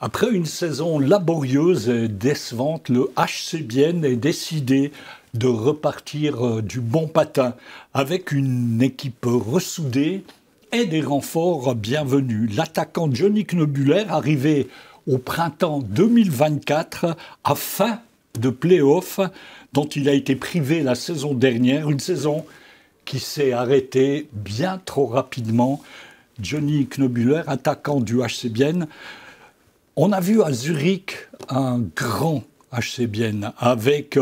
Après une saison laborieuse et décevante, le HC Bienne est décidé de repartir du bon patin avec une équipe ressoudée et des renforts bienvenus. L'attaquant Johnny Knobuller, arrivé au printemps 2024, à fin de play-off, dont il a été privé la saison dernière, une saison qui s'est arrêtée bien trop rapidement. Johnny Knobuller, attaquant du HC Bienne. On a vu à Zurich un grand HC Bienne avec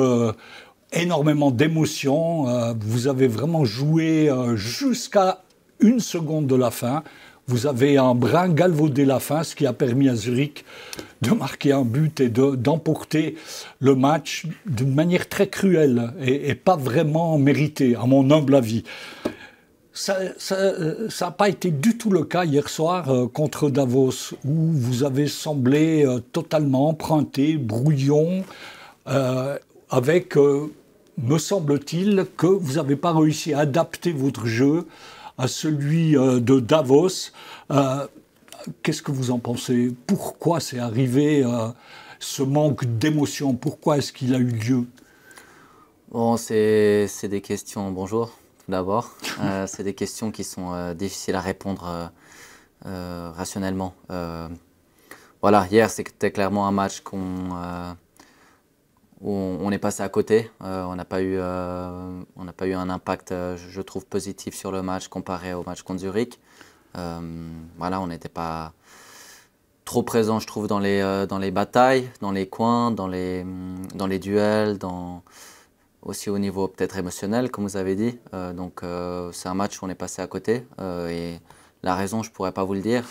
énormément d'émotions. Vous avez vraiment joué jusqu'à une seconde de la fin. Vous avez un brin galvaudé la fin, ce qui a permis à Zurich de marquer un but et d'emporter le match d'une manière très cruelle et pas vraiment méritée, à mon humble avis. Ça n'a pas été du tout le cas hier soir contre Davos, où vous avez semblé totalement emprunté, brouillon, avec, me semble-t-il, que vous n'avez pas réussi à adapter votre jeu à celui de Davos. Qu'est-ce que vous en pensez? Pourquoi c'est arrivé ce manque d'émotion? Pourquoi est-ce qu'il a eu lieu? Bon, c'est des questions. Bonjour, tout d'abord. C'est des questions qui sont difficiles à répondre rationnellement. Voilà, hier, c'était clairement un match où on est passé à côté. On n'a pas eu un impact, je trouve, positif sur le match comparé au match contre Zurich. Voilà, on n'était pas trop présent, je trouve, dans les batailles, dans les coins, dans les duels, aussi au niveau peut-être émotionnel, comme vous avez dit. Donc c'est un match où on est passé à côté. Et la raison, je ne pourrais pas vous le dire.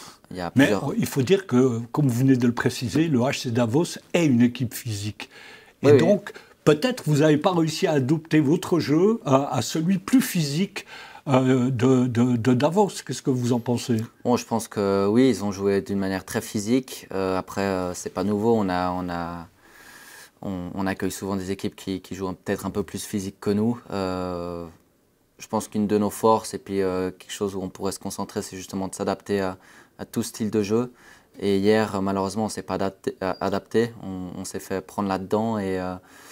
Mais il faut dire que, comme vous venez de le préciser, le HC Davos est une équipe physique. Et oui, donc, peut-être vous n'avez pas réussi à adopter votre jeu à celui plus physique de Davos. Qu'est-ce que vous en pensez? Bon, je pense que oui, ils ont joué d'une manière très physique. Après, c'est pas nouveau. On accueille souvent des équipes qui jouent peut-être un peu plus physique que nous. Je pense qu'une de nos forces et puis quelque chose où on pourrait se concentrer, c'est justement de s'adapter à tout style de jeu. Et hier, malheureusement, on ne s'est pas adapté. On s'est fait prendre là-dedans. Et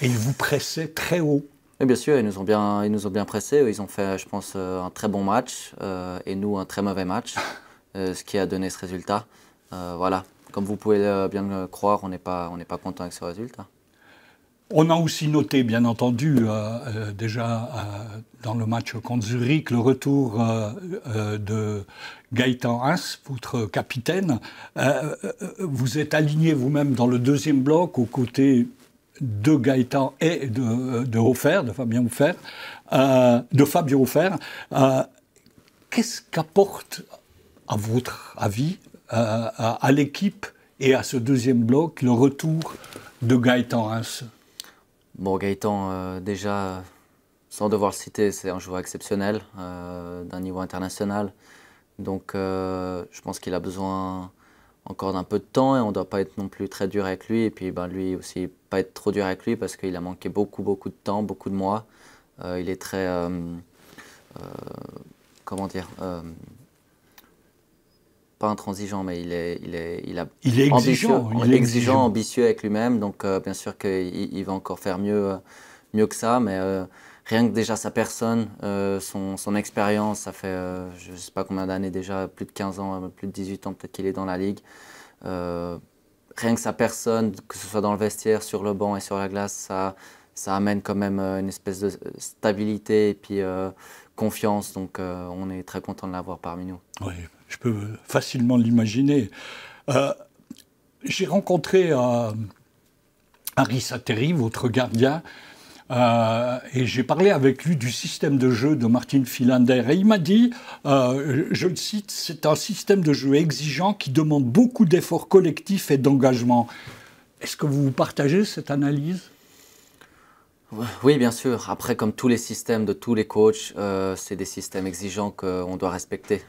ils vous pressaient très haut. Et bien sûr, ils nous ont bien pressés. Ils ont fait, je pense, un très bon match et nous, un très mauvais match, ce qui a donné ce résultat. Voilà, comme vous pouvez bien le croire, on n'est pas content avec ce résultat. On a aussi noté, bien entendu, déjà dans le match contre Zurich, le retour de Gaëtan Hins, votre capitaine. Vous êtes aligné vous-même dans le deuxième bloc aux côtés de Gaëtan et de Hofer, de Fabien Hofer, de Fabio Hofer. Qu'est-ce qu'apporte, à votre avis, à l'équipe et à ce deuxième bloc, le retour de Gaëtan Hins? Bon, Gaëtan, déjà, sans devoir le citer, c'est un joueur exceptionnel, d'un niveau international. Donc, je pense qu'il a besoin encore d'un peu de temps et on ne doit pas être non plus très dur avec lui. Et puis, lui aussi, pas être trop dur avec lui parce qu'il a manqué beaucoup de temps, beaucoup de mois. Il est très, comment dire, pas intransigeant, mais il est exigeant, exigeant, ambitieux avec lui-même. Donc, bien sûr qu'il va encore faire mieux que ça. Mais rien que déjà sa personne, son expérience, ça fait je ne sais pas combien d'années déjà, plus de 15 ans, plus de 18 ans peut-être qu'il est dans la ligue. Rien que sa personne, que ce soit dans le vestiaire, sur le banc et sur la glace, ça amène quand même une espèce de stabilité et puis confiance. Donc on est très content de l'avoir parmi nous. Oui, je peux facilement l'imaginer. J'ai rencontré Harry Sateri, votre gardien, et j'ai parlé avec lui du système de jeu de Martin Philander. Et il m'a dit, je le cite, c'est un système de jeu exigeant qui demande beaucoup d'efforts collectifs et d'engagement. Est-ce que vous partagez cette analyse? Oui, bien sûr. Après, comme tous les systèmes de tous les coachs, c'est des systèmes exigeants qu'on doit respecter.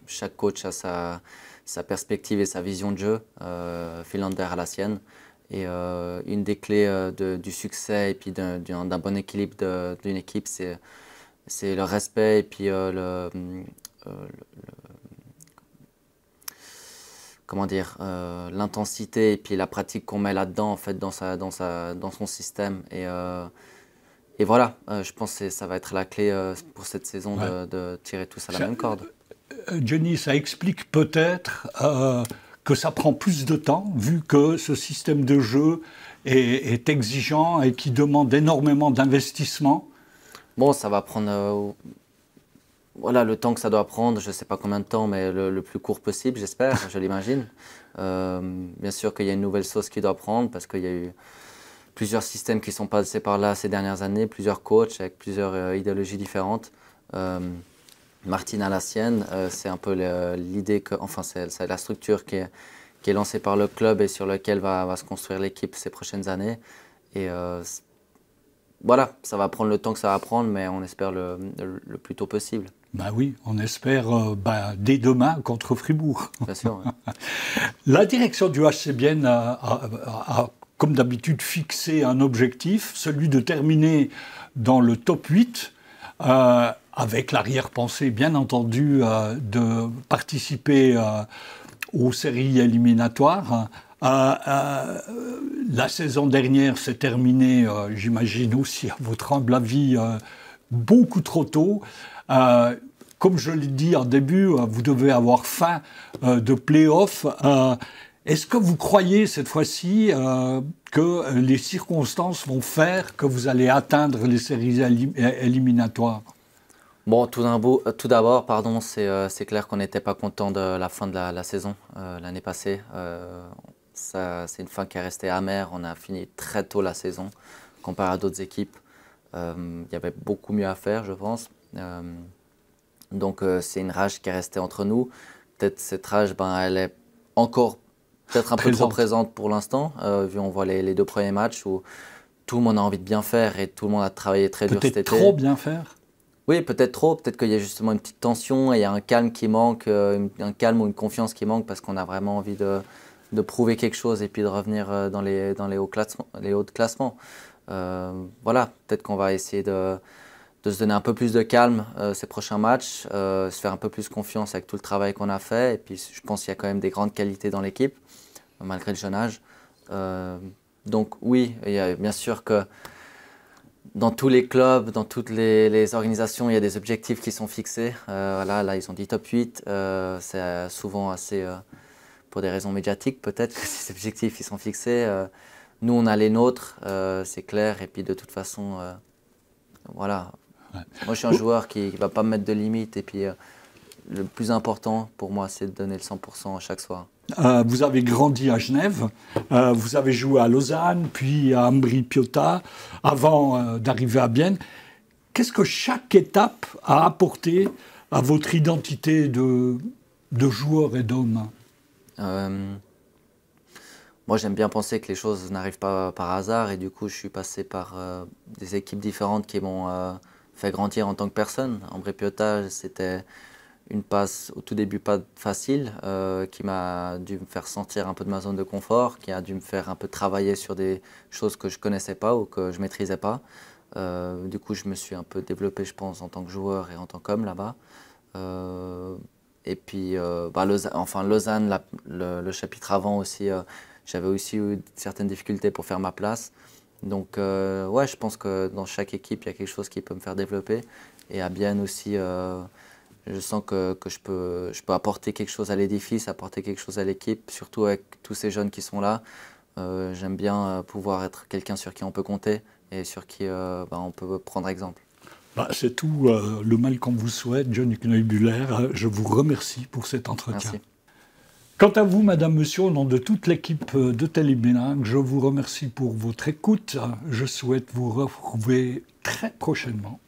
Chaque coach a sa perspective et sa vision de jeu. Philander a la sienne. Et une des clés du succès et puis d'un bon équilibre d'une équipe, c'est le respect et puis comment dire, l'intensité et puis la pratique qu'on met là-dedans, en fait, dans son système. Et voilà, je pense que ça va être la clé pour cette saison de tirer tous à la même corde. Johnny, ça explique peut-être que ça prend plus de temps, vu que ce système de jeu est exigeant et qui demande énormément d'investissement. Bon, ça va prendre voilà, le temps que ça doit prendre, je ne sais pas combien de temps, mais le plus court possible, j'espère, je l'imagine. Bien sûr qu'il y a une nouvelle sauce qui doit prendre, parce qu'il y a eu plusieurs systèmes qui sont passés par là ces dernières années, plusieurs coachs avec plusieurs idéologies différentes. Martine a la sienne, c'est un peu l'idée que, enfin c'est la structure qui est lancée par le club et sur laquelle va se construire l'équipe ces prochaines années. Et voilà, ça va prendre le temps que ça va prendre, mais on espère le plus tôt possible. Ben oui, on espère dès demain contre Fribourg. Bien sûr. Ouais. La direction du HC Bienne a comme d'habitude, fixé un objectif, celui de terminer dans le top 8, avec l'arrière-pensée, bien entendu, de participer aux séries éliminatoires. La saison dernière s'est terminée, j'imagine aussi, à votre humble avis, beaucoup trop tôt. Comme je l'ai dit en début, vous devez avoir faim de play-off. Est-ce que vous croyez cette fois-ci que les circonstances vont faire que vous allez atteindre les séries éliminatoires? Bon, tout d'abord, pardon, c'est clair qu'on n'était pas content de la fin de la saison l'année passée. C'est une fin qui est restée amère. On a fini très tôt la saison comparé à d'autres équipes. Il y avait beaucoup mieux à faire, je pense. Donc c'est une rage qui est restée entre nous. Peut-être cette rage, elle est encore peut-être un peu trop présente pour l'instant, vu on voit les 2 premiers matchs où tout le monde a envie de bien faire et tout le monde a travaillé très dur cet été. Peut-être trop bien faire? Oui, peut-être trop. Peut-être qu'il y a justement une petite tension et il y a un calme qui manque, un calme ou une confiance qui manque parce qu'on a vraiment envie de prouver quelque chose et puis de revenir dans les hauts classements. Voilà, peut-être qu'on va essayer de se donner un peu plus de calme ces prochains matchs, se faire un peu plus confiance avec tout le travail qu'on a fait. Et puis je pense qu'il y a quand même des grandes qualités dans l'équipe, malgré le jeune âge. Donc oui, il y a bien sûr que dans tous les clubs, dans toutes les organisations, il y a des objectifs qui sont fixés. Voilà, là, ils ont dit top 8. C'est souvent assez, pour des raisons médiatiques peut-être, que ces objectifs ils sont fixés. Nous, on a les nôtres, c'est clair. Et puis de toute façon, voilà. Ouais. Moi, je suis un joueur qui ne va pas me mettre de limites. Et puis le plus important pour moi, c'est de donner le 100% à chaque soir. Vous avez grandi à Genève, vous avez joué à Lausanne, puis à Ambri-Piotta, avant d'arriver à Bienne. Qu'est-ce que chaque étape a apporté à votre identité de joueur et d'homme? Moi, j'aime bien penser que les choses n'arrivent pas par hasard, et du coup, je suis passé par des équipes différentes qui m'ont fait grandir en tant que personne. Ambri-Piotta, c'était une passe au tout début pas facile, qui m'a dû me faire sortir un peu de ma zone de confort, qui a dû me faire un peu travailler sur des choses que je ne connaissais pas ou que je ne maîtrisais pas. Du coup, je me suis un peu développé, je pense, en tant que joueur et en tant qu'homme là-bas. Et puis, Lausanne, le chapitre avant aussi, j'avais aussi eu certaines difficultés pour faire ma place. Donc, ouais, je pense que dans chaque équipe, il y a quelque chose qui peut me faire développer. Et à Bienne aussi, je sens que je peux apporter quelque chose à l'édifice, apporter quelque chose à l'équipe, surtout avec tous ces jeunes qui sont là. J'aime bien pouvoir être quelqu'un sur qui on peut compter et sur qui on peut prendre exemple. C'est tout le mal qu'on vous souhaite, Johnny Knoibuller. Je vous remercie pour cet entretien. Merci. Quant à vous, Madame, Monsieur, au nom de toute l'équipe de Télébilingue, je vous remercie pour votre écoute. Je souhaite vous retrouver très prochainement